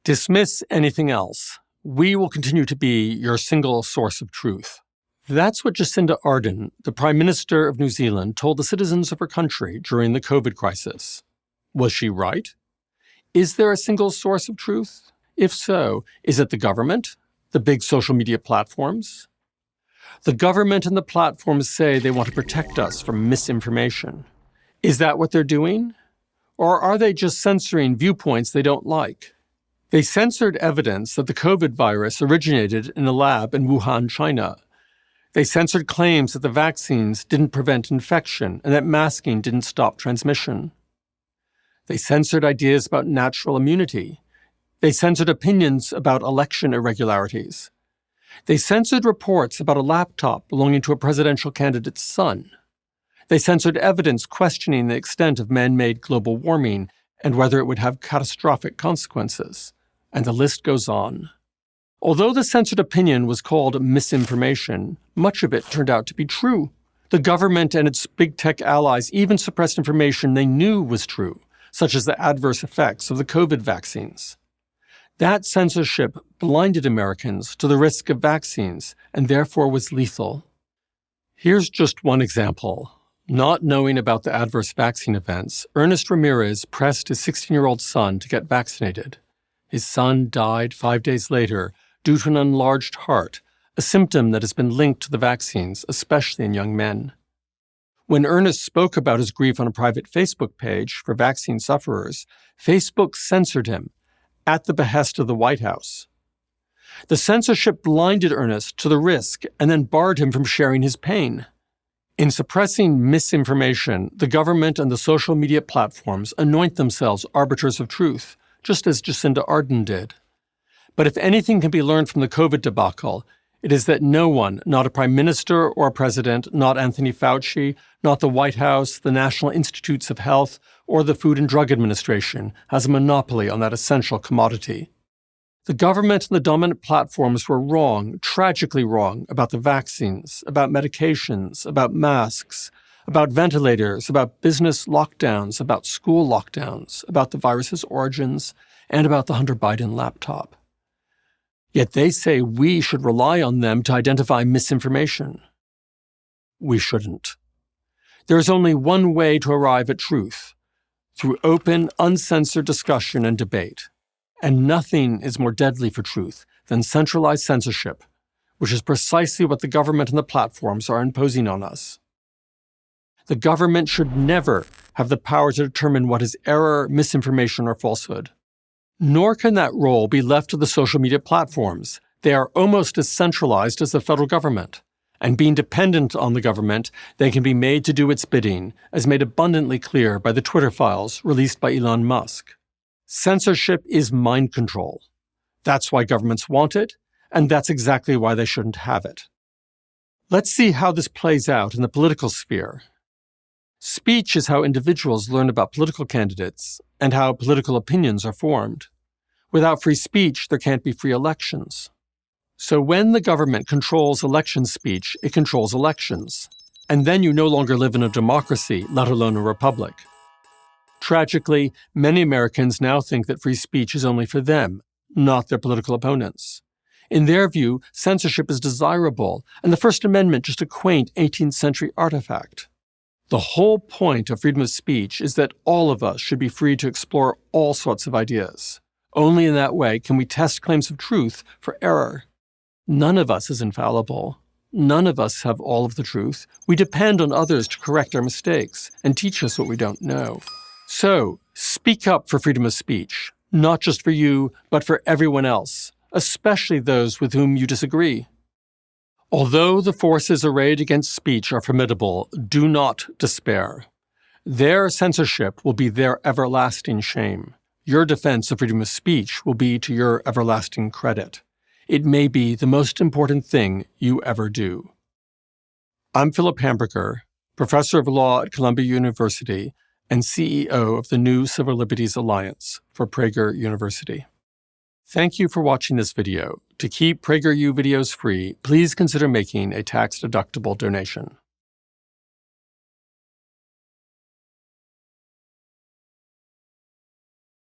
Dismiss anything else. We will continue to be your single source of truth. That's what Jacinda Ardern, the Prime Minister of New Zealand, told the citizens of her country during the COVID crisis. Was she right? Is there a single source of truth? If so, is it the government? The big social media platforms? The government and the platforms say they want to protect us from misinformation. Is that what they're doing? Or are they just censoring viewpoints they don't like? They censored evidence that the COVID virus originated in a lab in Wuhan, China. They censored claims that the vaccines didn't prevent infection and that masking didn't stop transmission. They censored ideas about natural immunity. They censored opinions about election irregularities. They censored reports about a laptop belonging to a presidential candidate's son. They censored evidence questioning the extent of man-made global warming and whether it would have catastrophic consequences. And the list goes on. Although the censored opinion was called misinformation, much of it turned out to be true. The government and its big tech allies even suppressed information they knew was true, such as the adverse effects of the COVID vaccines. That censorship blinded Americans to the risk of vaccines and therefore was lethal. Here's just one example. Not knowing about the adverse vaccine events, Ernest Ramirez pressed his 16-year-old son to get vaccinated. His son died 5 days later due to an enlarged heart, a symptom that has been linked to the vaccines, especially in young men. When Ernest spoke about his grief on a private Facebook page for vaccine sufferers, Facebook censored him at the behest of the White House. The censorship blinded Ernest to the risk and then barred him from sharing his pain. In suppressing misinformation, the government and the social media platforms anoint themselves arbiters of truth, just as Jacinda Ardern did. But if anything can be learned from the COVID debacle, it is that no one, not a prime minister or a president, not Anthony Fauci, not the White House, the National Institutes of Health, or the Food and Drug Administration, has a monopoly on that essential commodity. The government and the dominant platforms were wrong, tragically wrong, about the vaccines, about medications, about masks, about ventilators, about business lockdowns, about school lockdowns, about the virus's origins, and about the Hunter Biden laptop. Yet they say we should rely on them to identify misinformation. We shouldn't. There is only one way to arrive at truth, through open, uncensored discussion and debate. And nothing is more deadly for truth than centralized censorship, which is precisely what the government and the platforms are imposing on us. The government should never have the power to determine what is error, misinformation, or falsehood. Nor can that role be left to the social media platforms. They are almost as centralized as the federal government. And being dependent on the government, they can be made to do its bidding, as made abundantly clear by the Twitter files released by Elon Musk. Censorship is mind control. That's why governments want it, and that's exactly why they shouldn't have it. Let's see how this plays out in the political sphere. Speech is how individuals learn about political candidates and how political opinions are formed. Without free speech, there can't be free elections. So when the government controls election speech, it controls elections. And then you no longer live in a democracy, let alone a republic. Tragically, many Americans now think that free speech is only for them, not their political opponents. In their view, censorship is desirable, and the First Amendment just a quaint 18th century artifact. The whole point of freedom of speech is that all of us should be free to explore all sorts of ideas. Only in that way can we test claims of truth for error. None of us is infallible. None of us have all of the truth. We depend on others to correct our mistakes and teach us what we don't know. So, speak up for freedom of speech, not just for you, but for everyone else, especially those with whom you disagree. Although the forces arrayed against speech are formidable, do not despair. Their censorship will be their everlasting shame. Your defense of freedom of speech will be to your everlasting credit. It may be the most important thing you ever do. I'm Philip Hamburger, professor of law at Columbia University and CEO of the New Civil Liberties Alliance for Prager University. Thank you for watching this video. To keep PragerU videos free, please consider making a tax-deductible donation.